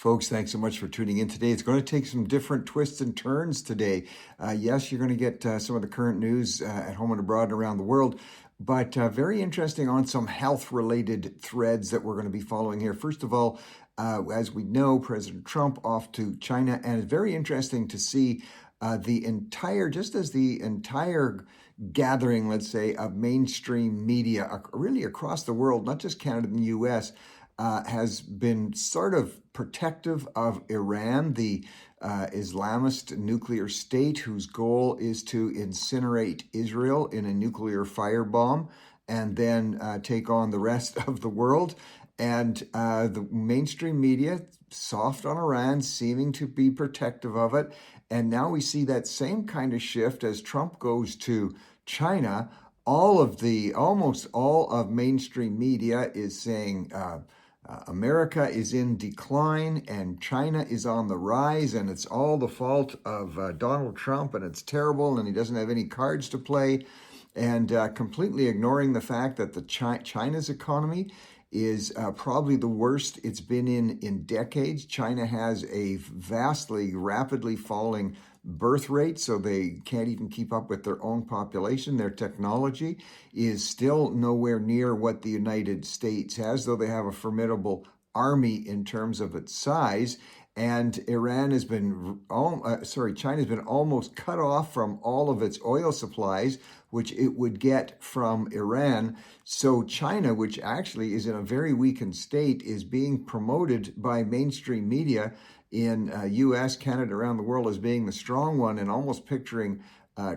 Folks, thanks so much for tuning in today. It's going to take some different twists and turns today. Yes, you're going to get some of the current news at home and abroad and around the world, but very interesting on some health-related threads that we're going to be following here. First of all, as we know, President Trump off to China, and it's very interesting to see the entire gathering, let's say, of mainstream media really across the world, not just Canada and the U.S., has been sort of protective of Iran, the Islamist nuclear state whose goal is to incinerate Israel in a nuclear firebomb and then take on the rest of the world. And the mainstream media, soft on Iran, seeming to be protective of it. And now we see that same kind of shift as Trump goes to China. Almost all of mainstream media is saying America is in decline and China is on the rise, and it's all the fault of Donald Trump, and it's terrible, and he doesn't have any cards to play, and completely ignoring the fact that China's economy is probably the worst it's been in decades. China has a rapidly falling birth rate, so they can't even keep up with their own population. Their technology is still nowhere near what the United States has, though they have a formidable army in terms of its size. And China's been almost cut off from all of its oil supplies, which it would get from Iran. So China, which actually is in a very weakened state, is being promoted by mainstream media in U.S., Canada, around the world as being the strong one, and almost picturing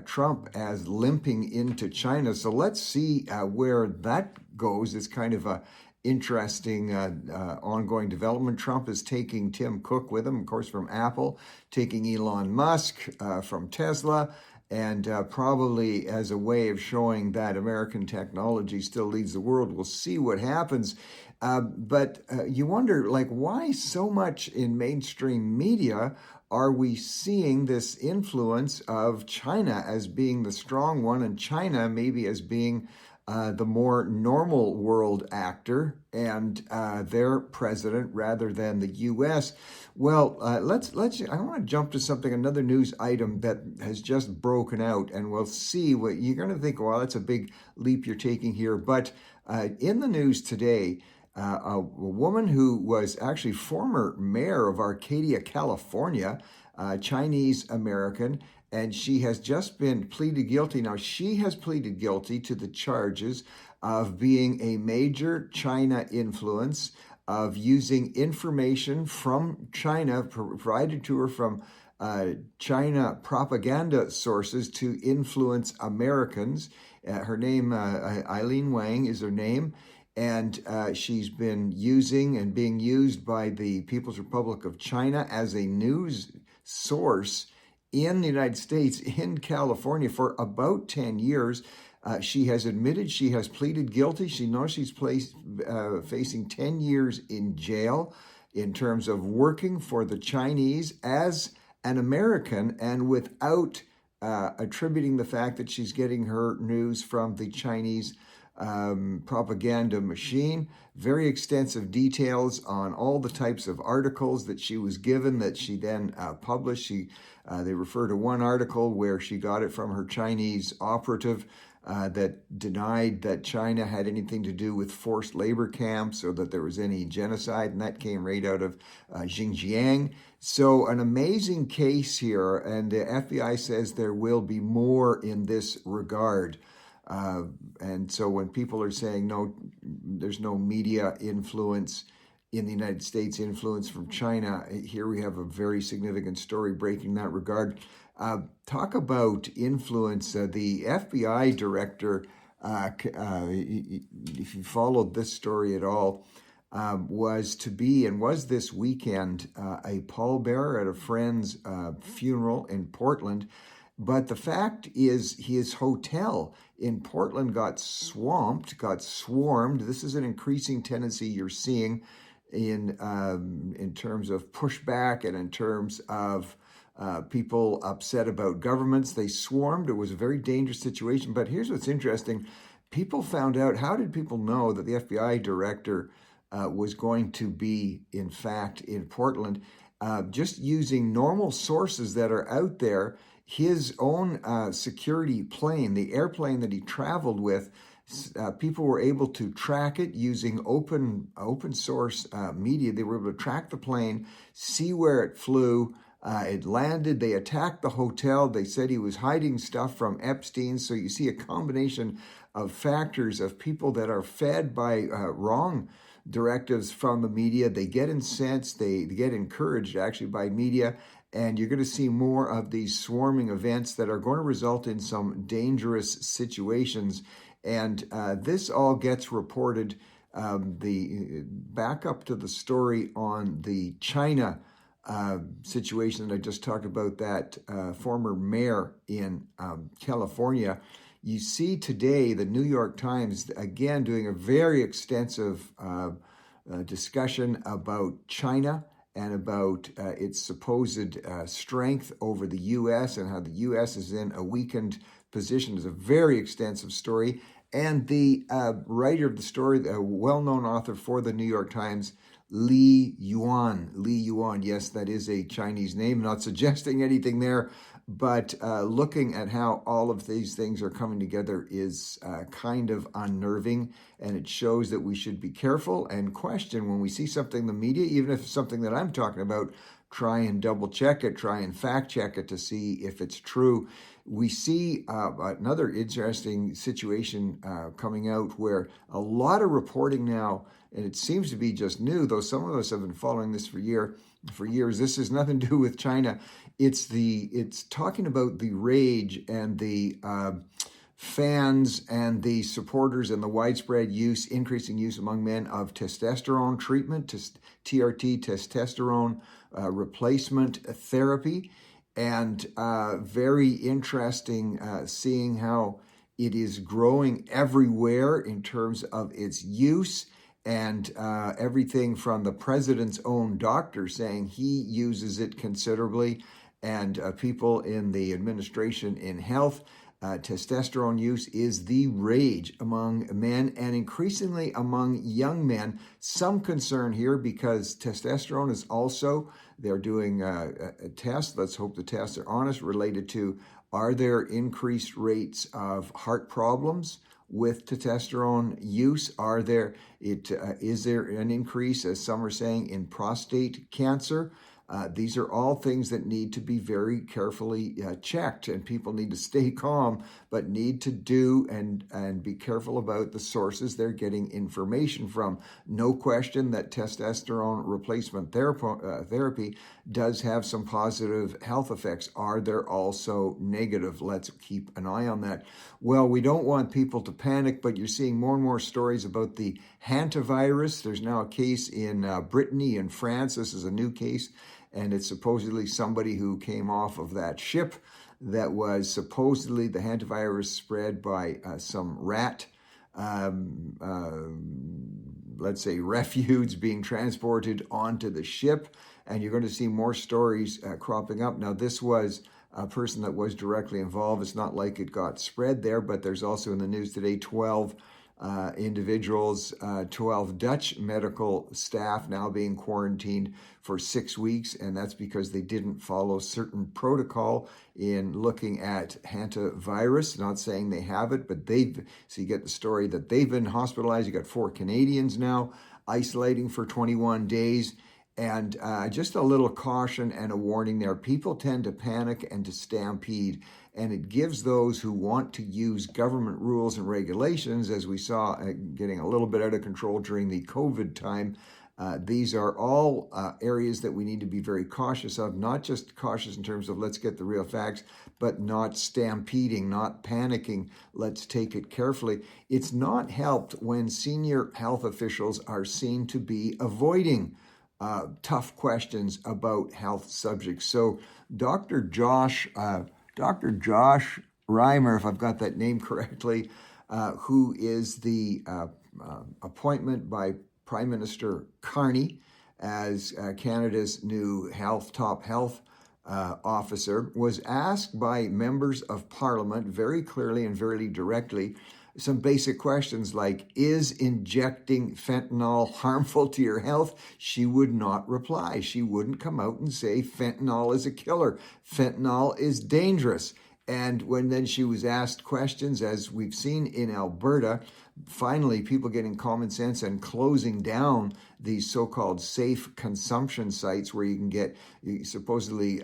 Trump as limping into China. So let's see where that goes. It's kind of a interesting ongoing development. Trump is taking Tim Cook with him, of course, from Apple, taking Elon Musk from Tesla, and probably as a way of showing that American technology still leads the world. We'll see what happens. But you wonder, why so much in mainstream media are we seeing this influence of China as being the strong one, and China maybe as being the more normal world actor and their president rather than the U.S. Well, I want to jump to another news item that has just broken out, and we'll see what you're going to think. Well, that's a big leap you're taking here, but in the news today, a woman who was actually former mayor of Arcadia, California, Chinese American, and she has just been pleaded guilty. Now, she has pleaded guilty to the charges of being a major China influence, of using information from China provided to her from China propaganda sources to influence Americans. Her name, Eileen Wang is her name. And she's been using and being used by the People's Republic of China as a news source in the United States, in California, for about 10 years. She has admitted she has pleaded guilty. She knows she's facing 10 years in jail in terms of working for the Chinese as an American, and without attributing the fact that she's getting her news from the Chinese propaganda machine. Very extensive details on all the types of articles that she was given that she then published. They refer to one article where she got it from her Chinese operative that denied that China had anything to do with forced labor camps or that there was any genocide, and that came right out of Xinjiang. So an amazing case here, and the FBI says there will be more in this regard. And so when people are saying, no, there's no media influence in the United States, influence from China, here we have a very significant story breaking that regard. Talk about influence. The FBI director, if you followed this story at all, was this weekend a pallbearer at a friend's funeral in Portland. But the fact is, his hotel in Portland got swarmed. This is an increasing tendency you're seeing in terms of pushback and in terms of people upset about governments. They swarmed. It was a very dangerous situation. But here's what's interesting. People found out, how did people know that the FBI director was going to be, in fact, in Portland. Just using normal sources that are out there, his own security plane, the airplane that he traveled with, people were able to track it using open source media. They were able to track the plane, see where it flew. It landed. They attacked the hotel. They said he was hiding stuff from Epstein. So you see a combination of factors of people that are fed by wrong directives from the media. They get incensed. They get encouraged actually by media. And you're going to see more of these swarming events that are going to result in some dangerous situations. And this all gets reported. The back up to the story on the China situation that I just talked about, that former mayor in California. You see today the New York Times again doing a very extensive discussion about China and about its supposed strength over the U.S. and how the U.S. is in a weakened position. It's a very extensive story. And the writer of the story, a well-known author for the New York Times, Li Yuan, yes, that is a Chinese name, not suggesting anything there, but looking at how all of these things are coming together is kind of unnerving, and it shows that we should be careful and question when we see something in the media, even if it's something that I'm talking about, try and double check it, try and fact check it to see if it's true. We see another interesting situation coming out where a lot of reporting now, and it seems to be just new, though some of us have been following this for years. This has nothing to do with China. It's talking about the rage and the fans and the supporters and the widespread use, increasing use among men of testosterone treatment, TRT, testosterone replacement therapy. And very interesting seeing how it is growing everywhere in terms of its use, and everything from the president's own doctor saying he uses it considerably, and people in the administration in health. Testosterone use is the rage among men and increasingly among young men. Some concern here because testosterone is also, they're doing a test, let's hope the tests are honest, related to, are there increased rates of heart problems with testosterone use? Is there an increase, as some are saying, in prostate cancer? These are all things that need to be very carefully checked, and people need to stay calm, but need to do and be careful about the sources they're getting information from. No question that testosterone replacement therapy does have some positive health effects. Are there also negative? Let's keep an eye on that. Well, we don't want people to panic, but you're seeing more and more stories about the Hantavirus. There's now a case in Brittany in France. This is a new case. And it's supposedly somebody who came off of that ship that was supposedly the hantavirus spread by some rat, let's say, refuse being transported onto the ship. And you're going to see more stories cropping up. Now, this was a person that was directly involved. It's not like it got spread there, but there's also in the news today 12 individuals, 12 Dutch medical staff now being quarantined for 6 weeks, and that's because they didn't follow certain protocol in looking at hantavirus. Not saying they have it, but so you get the story that they've been hospitalized. You got 4 Canadians now isolating for 21 days. And just a little caution and a warning there. People tend to panic and to stampede, and it gives those who want to use government rules and regulations, as we saw getting a little bit out of control during the COVID time. These are all areas that we need to be very cautious of, not just cautious in terms of let's get the real facts, but not stampeding, not panicking. Let's take it carefully. It's not helped when senior health officials are seen to be avoiding tough questions about health subjects. So Dr. Josh Reimer, if I've got that name correctly, who is the appointment by Prime Minister Carney as Canada's new top health officer, was asked by members of Parliament very clearly and very directly some basic questions like, is injecting fentanyl harmful to your health? She would not reply. She wouldn't come out and say fentanyl is a killer. Fentanyl is dangerous. And when then she was asked questions, as we've seen in Alberta, finally people getting common sense and closing down these so-called safe consumption sites where you can get supposedly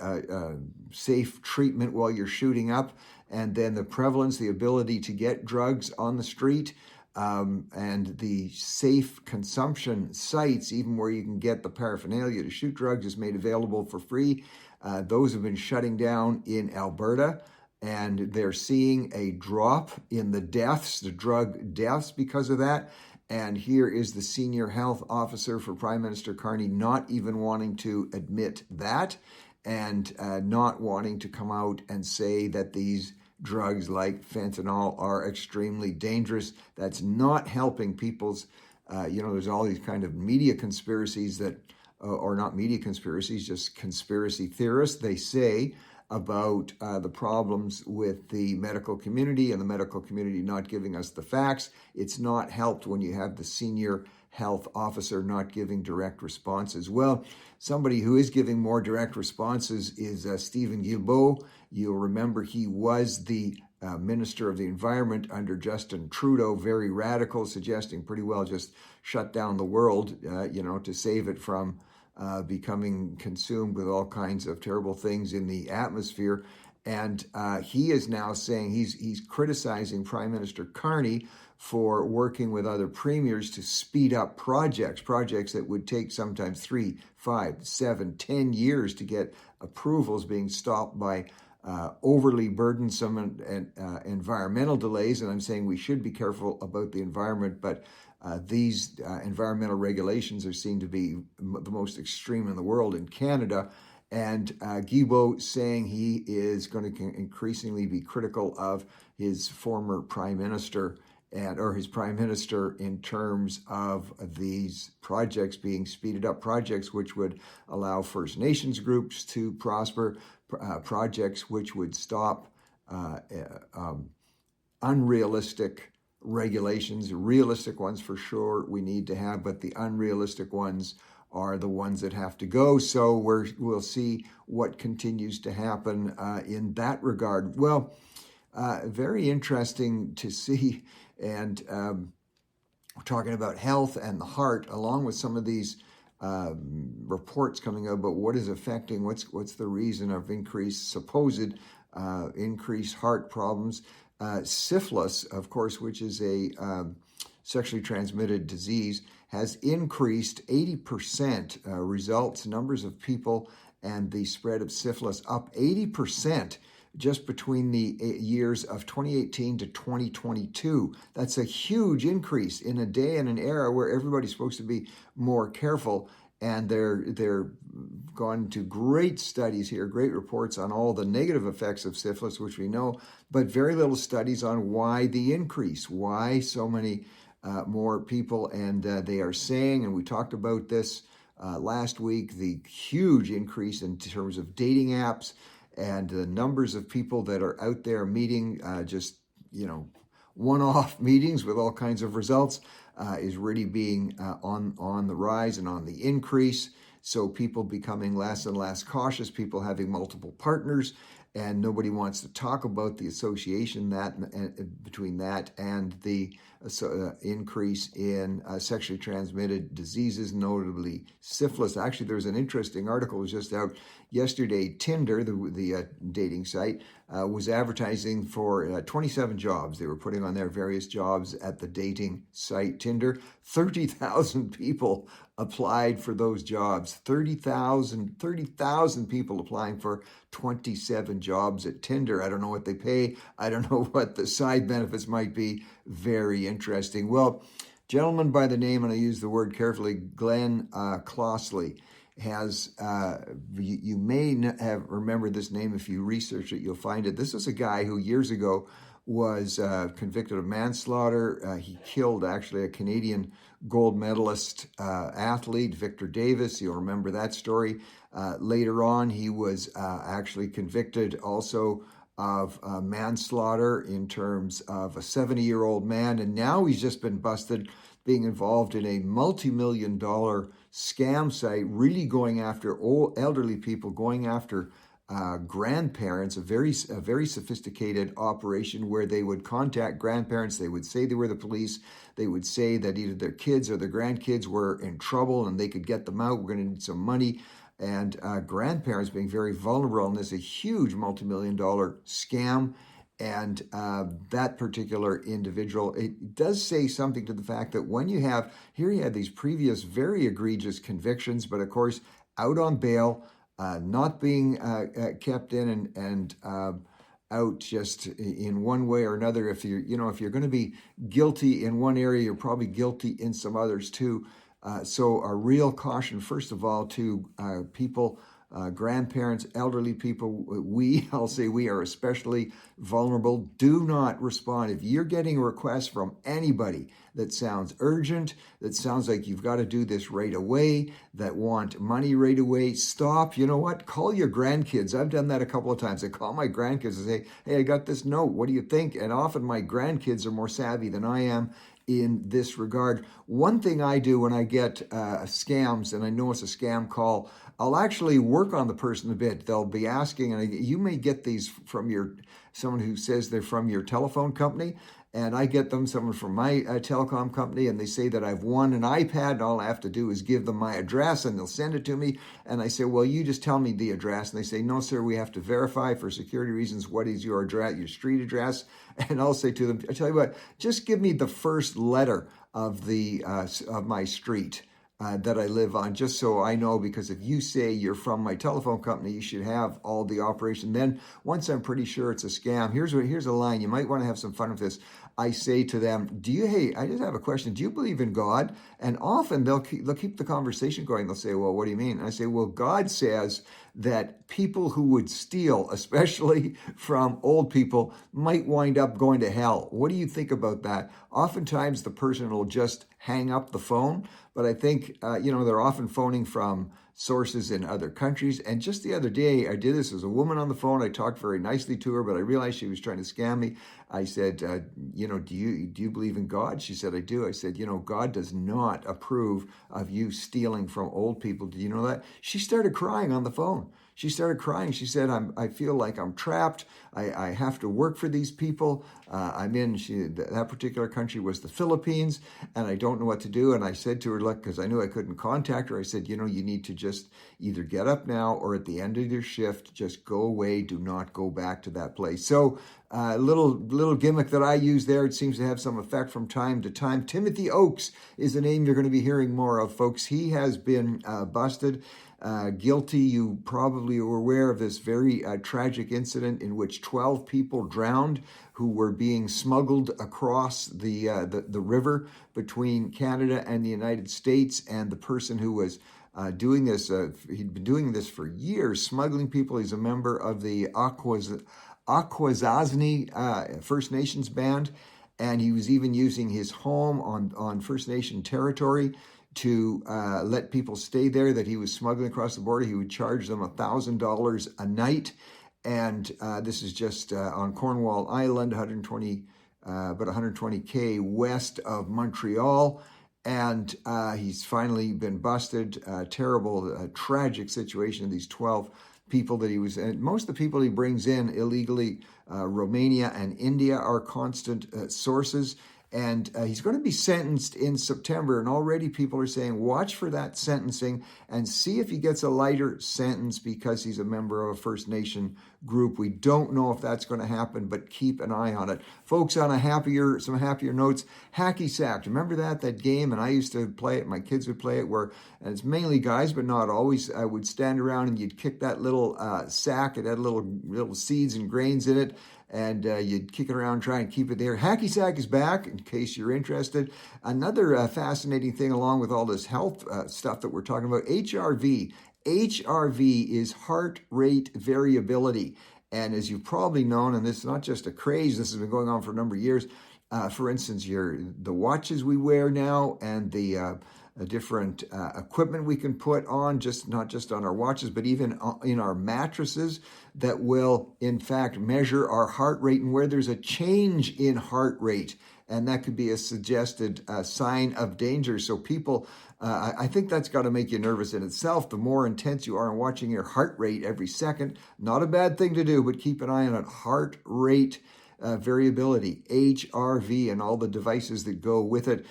safe treatment while you're shooting up, and then the prevalence, the ability to get drugs on the street, and the safe consumption sites, even where you can get the paraphernalia to shoot drugs, is made available for free. Those have been shutting down in Alberta, and they're seeing a drop in the deaths, the drug deaths, because of that. And here is the senior health officer for Prime Minister Carney not even wanting to admit that, and not wanting to come out and say that these drugs like fentanyl are extremely dangerous. That's not helping people's, there's all these kind of media conspiracies that, or not media conspiracies, just conspiracy theorists, they say, about the problems with the medical community and the medical community not giving us the facts. It's not helped when you have the senior health officer not giving direct responses. Well, somebody who is giving more direct responses is Stephen Guilbeault. You'll remember he was the Minister of the Environment under Justin Trudeau, very radical, suggesting pretty well just shut down the world, to save it from becoming consumed with all kinds of terrible things in the atmosphere. And he is now saying he's criticizing Prime Minister Carney for working with other premiers to speed up projects that would take sometimes 3, 5, 7, 10 years to get approvals, being stopped by overly burdensome and environmental delays. And I'm saying we should be careful about the environment, but these environmental regulations are seen to be the most extreme in the world in Canada. And Guilbeault saying he is going to increasingly be critical of his former prime minister or his prime minister in terms of these projects being speeded up, projects which would allow First Nations groups to prosper, projects which would stop unrealistic regulations. Realistic ones for sure we need to have, but the unrealistic ones are the ones that have to go. So we'll see what continues to happen in that regard. Well, very interesting to see, and we're talking about health and the heart, along with some of these reports coming out about what is affecting, what's the reason of supposed increased heart problems. Syphilis, of course, which is a sexually transmitted disease, has increased 80%, numbers of people and the spread of syphilis up 80% just between the years of 2018 to 2022. That's a huge increase in a day and an era where everybody's supposed to be more careful. And they're gone to great studies here, great reports on all the negative effects of syphilis, which we know, but very little studies on why the increase, why so many more people. And they are saying, and we talked about this last week, the huge increase in terms of dating apps and the numbers of people that are out there meeting, one-off meetings with all kinds of results, is really being on the rise and on the increase. So people becoming less and less cautious, people having multiple partners, and nobody wants to talk about the association between that and the increase in sexually transmitted diseases, notably syphilis. Actually, there's an interesting article that was just out yesterday. Tinder, the dating site, was advertising for 27 jobs. They were putting on their various jobs at the dating site Tinder. 30,000 people applied for those jobs. 30,000 people applying for 27 jobs at Tinder. I don't know what they pay. I don't know what the side benefits might be. Very interesting. Well, gentleman by the name, and I use the word carefully, Glenn Clossley, has, you may have remembered this name. If you research it, you'll find it. This is a guy who years ago was convicted of manslaughter. He killed actually a Canadian gold medalist athlete, Victor Davis. You'll remember that story. Later on, he was actually convicted also of manslaughter in terms of a 70-year-old man. And now he's just been busted being involved in a multi-million-dollar scam site, really going after old elderly people, going after grandparents, a very sophisticated operation where they would contact grandparents. They would say they were the police. They would say that either their kids or their grandkids were in trouble and they could get them out. We're going to need some money. And grandparents being very vulnerable. And there's a huge multi-million-dollar scam. And that particular individual, it does say something to the fact that when you have, here you had these previous very egregious convictions, but of course, out on bail, not being kept in and out just in one way or another. If you're going to be guilty in one area, you're probably guilty in some others too. So a real caution, first of all, to people, grandparents, elderly people. I'll say we are especially vulnerable. Do not respond. If you're getting a request from anybody that sounds urgent, that sounds like you've got to do this right away, that want money right away, stop. You know what? Call your grandkids. I've done that a couple of times. I call my grandkids and say, hey, I got this note. What do you think? And often my grandkids are more savvy than I am in this regard. One thing I do when I get scams, and I know it's a scam call, I'll actually work on the person a bit. They'll be asking, and you may get these from someone who says they're from your telephone company, and I get them, someone from my telecom company, and they say that I've won an iPad, and all I have to do is give them my address, and they'll send it to me. And I say, well, you just tell me the address. And they say, no, sir, we have to verify for security reasons what is your address, your street address. And I'll say to them, I tell you what, just give me the first letter of my street that I live on, just so I know, because if you say you're from my telephone company, you should have all the operation. Then once I'm pretty sure it's a scam, here's a line. You might want to have some fun with this. I say to them, hey, I just have a question. Do you believe in God? And often they'll keep the conversation going. They'll say, well, what do you mean? And I say, well, God says that people who would steal, especially from old people, might wind up going to hell. What do you think about that? Oftentimes the person will just hang up the phone, but I think, they're often phoning from sources in other countries. And just the other day, I did this as a woman on the phone. I talked very nicely to her, but I realized she was trying to scam me. I said, do you believe in God? She said, I do. I said, God does not approve of you stealing from old people. Do you know that? She started crying on the phone. She started crying. She said, I feel like I'm trapped. I have to work for these people. That particular country was the Philippines, and I don't know what to do. And I said to her, look, because I knew I couldn't contact her, I said, you need to just either get up now or at the end of your shift, just go away. Do not go back to that place. So little gimmick that I use there. It seems to have some effect from time to time. Timothy Oakes is a name you're going to be hearing more of, folks. He has been busted. Guilty. You probably were aware of this very tragic incident in which 12 people drowned who were being smuggled across the river between Canada and the United States. And the person who was doing this, he'd been doing this for years, smuggling people. He's a member of the Akwesasne First Nations band, and he was even using his home on First Nation territory to let people stay there that he was smuggling across the border. He would charge them $1,000 a night. And this is just on Cornwall Island, about 120K west of Montreal. And he's finally been busted. Terrible, tragic situation. These 12 people that he was, and most of the people he brings in illegally, Romania and India are constant sources. And he's going to be sentenced in September. And already people are saying, watch for that sentencing and see if he gets a lighter sentence because he's a member of a First Nation group. We don't know if that's going to happen, but keep an eye on it. Folks, on some happier notes, Hacky Sack. Remember that game? And I used to play it. My kids would play it and it's mainly guys, but not always. I would stand around and you'd kick that little sack. It had little seeds and grains in it. And you'd kick it around, try and keep it there. Hacky Sack is back, in case you're interested. Another fascinating thing, along with all this health stuff that we're talking about, HRV. HRV is heart rate variability. And as you've probably known, and this is not just a craze, this has been going on for a number of years. For instance, the watches we wear now and the different equipment we can put on, not just on our watches, but even in our mattresses that will, in fact, measure our heart rate, and where there's a change in heart rate. And that could be a suggested sign of danger. So people, I think that's got to make you nervous in itself. The more intense you are in watching your heart rate every second, not a bad thing to do, but keep an eye on it. Heart rate variability, HRV, and all the devices that go with it.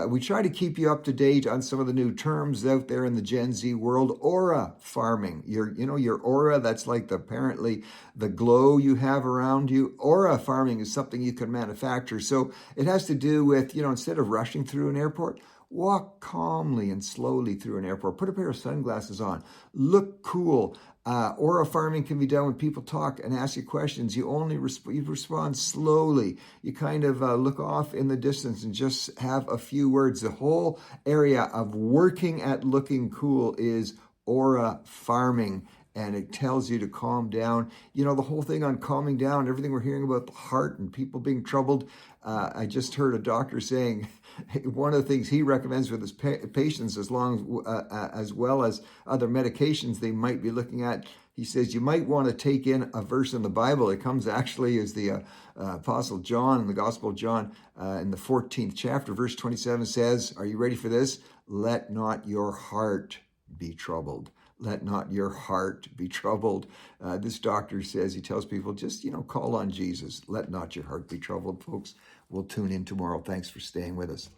We try to keep you up to date on some of the new terms out there in the Gen Z world. Aura farming, your aura, that's like apparently the glow you have around you. Aura farming is something you can manufacture. So it has to do with, instead of rushing through an airport, walk calmly and slowly through an airport. Put a pair of sunglasses on. Look cool. Aura farming can be done when people talk and ask you questions. You only you respond slowly. You kind of look off in the distance and just have a few words. The whole area of working at looking cool is aura farming. And it tells you to calm down. The whole thing on calming down, everything we're hearing about the heart and people being troubled. I just heard a doctor saying one of the things he recommends with his patients, as well as other medications they might be looking at, he says you might want to take in a verse in the Bible. It comes actually as the Apostle John in the Gospel of John in the 14th chapter, verse 27 says, are you ready for this? Let not your heart be troubled. Let not your heart be troubled. This doctor says, he tells people, just, call on Jesus. Let not your heart be troubled, folks. We'll tune in tomorrow. Thanks for staying with us.